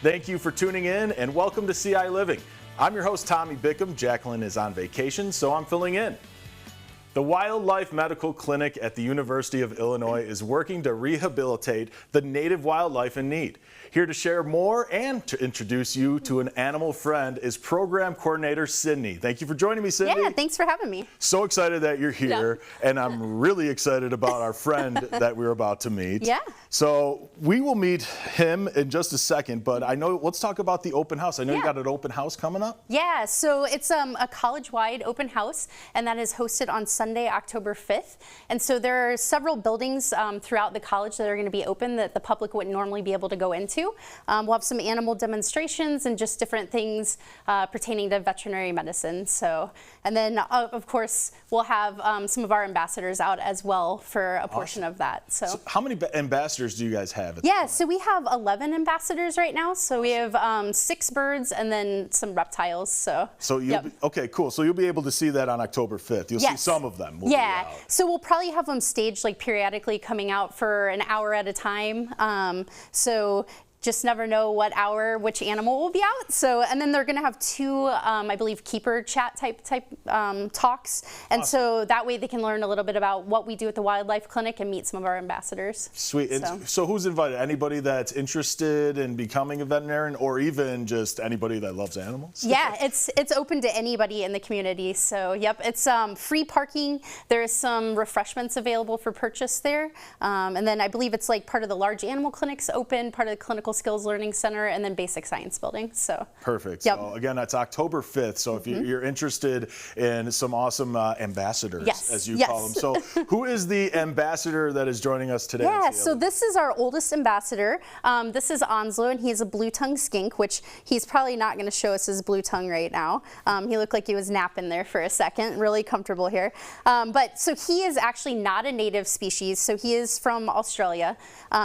Thank you for tuning in and welcome to ciLiving. I'm your host, Tommy Bickham. Jacqueline is on vacation, so I'm filling in. The Wildlife Medical Clinic at the University of Illinois is working to rehabilitate the native wildlife in need. Here to share more and to introduce you to an animal friend is Program Coordinator Sydney. Thank you for joining me, Sydney. Yeah, thanks for having me. So excited that you're here, and I'm really excited about our friend that we're about to meet. Yeah. So we will meet him in just a second, but let's talk about the open house. I know you got an open house coming up. Yeah, so it's a college-wide open house, and that is hosted on Sunday, October 5th. And so there are several buildings throughout the college that are going to be open that the public wouldn't normally be able to go into. We'll have some animal demonstrations and just different things pertaining to veterinary medicine. So, and then of course we'll have some of our ambassadors out as well for a portion of that. So how many ambassadors do you guys have? So we have 11 ambassadors right now. So we have 6 birds and then some reptiles. So you'll be, okay, cool. So you'll be able to see that on October 5th. You'll see some of them. So we'll probably have them staged like periodically coming out for an hour at a time. So just never know what hour which animal will be out. So, and then they're going to have 2, I believe, keeper chat type talks. And so that way they can learn a little bit about what we do at the wildlife clinic and meet some of our ambassadors. Sweet. So who's invited? Anybody that's interested in becoming a veterinarian, or even just anybody that loves animals? Yeah, it's open to anybody in the community. So yep, it's free parking. There's some refreshments available for purchase there. And then I believe it's like part of the large animal clinics open, part of the clinical skills learning center, and then basic science building. So perfect. So again, that's October 5th. So if you're interested in some awesome ambassadors, as you call them. So who is the ambassador that is joining us today? Yeah, so this is our oldest ambassador. This is Onslo, and he's a Blue Tongued Skink, which he's probably not going to show us his blue tongue right now. He looked like he was napping there for a second. Really comfortable here. But so he is actually not a native species. So he is from Australia.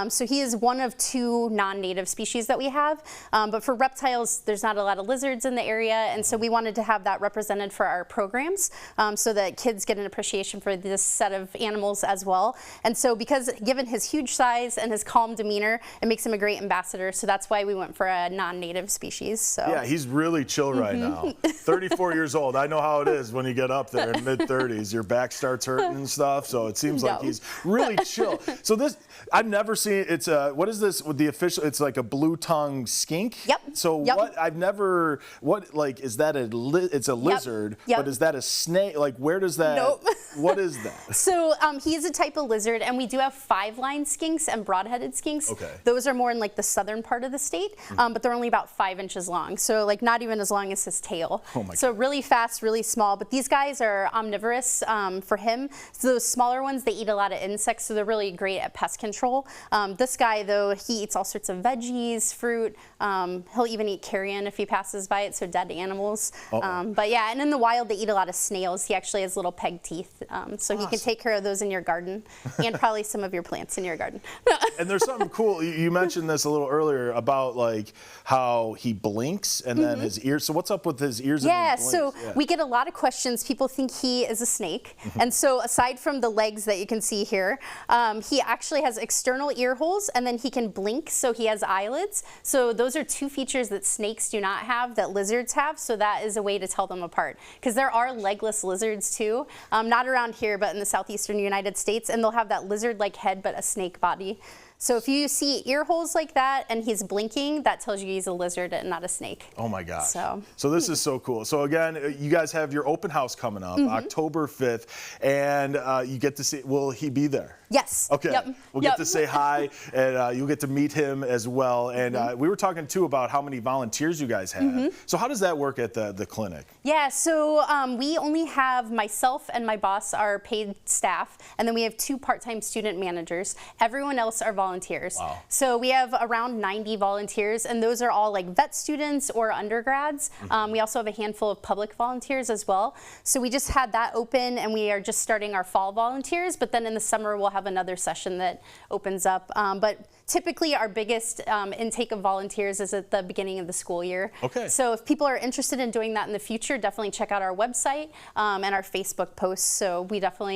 So he is one of 2 non-native species that we have, but for reptiles there's not a lot of lizards in the area, and so we wanted to have that represented for our programs so that kids get an appreciation for this set of animals as well. And so because given his huge size and his calm demeanor, it makes him a great ambassador, so that's why we went for a non-native species. So yeah, he's really chill right now. 34 years old. I know how it is when you get up there in mid-30s, your back starts hurting and stuff, so it seems like he's really chill. So this, I've never seen, it's what is this with the official, it's like a Blue Tongued Skink? Yep. So what, I've never, what, like, is that it's a lizard, but is that a snake? Like, where does that, what is that? So he is a type of lizard, and we do have 5-line skinks and broad-headed skinks. Okay. Those are more in like the southern part of the state, but they're only about 5 inches long. So like not even as long as his tail. Oh my God. Really fast, really small, but these guys are omnivorous for him. So those smaller ones, they eat a lot of insects, so they're really great at pest control. This guy though, he eats all sorts of veggies, fruit. He'll even eat carrion if he passes by it, so dead animals. But yeah, and in the wild they eat a lot of snails. He actually has little peg teeth, so he can take care of those in your garden and probably some of your plants in your garden. And there's something cool. You mentioned this a little earlier about like how he blinks and then his ears. So what's up with his ears? Yeah, so we get a lot of questions. People think he is a snake. And so aside from the legs that you can see here, he actually has external ear holes, and then he can blink, so he has eyelids. So those are 2 features that snakes do not have that lizards have, so that is a way to tell them apart. Because there are legless lizards too, not around here, but in the southeastern United States, and they'll have that lizard-like head but a snake body. So if you see ear holes like that and he's blinking, that tells you he's a lizard and not a snake. Oh my gosh. So this is so cool. So again, you guys have your open house coming up, October 5th, and you get to see, will he be there? Yes. Okay. We'll get to say hi, and you'll get to meet him as well. And we were talking too about how many volunteers you guys have. So how does that work at the clinic? Yeah, so we only have myself and my boss are paid staff, and then we have 2 part-time student managers. Everyone else are volunteers. Wow. So we have around 90 volunteers, and those are all like vet students or undergrads. We also have a handful of public volunteers as well. So we just had that open, and we are just starting our fall volunteers, but then in the summer we'll have another session that opens up. But typically our biggest intake of volunteers is at the beginning of the school year. Okay. So if people are interested in doing that in the future, definitely check out our website and our Facebook posts. So we definitely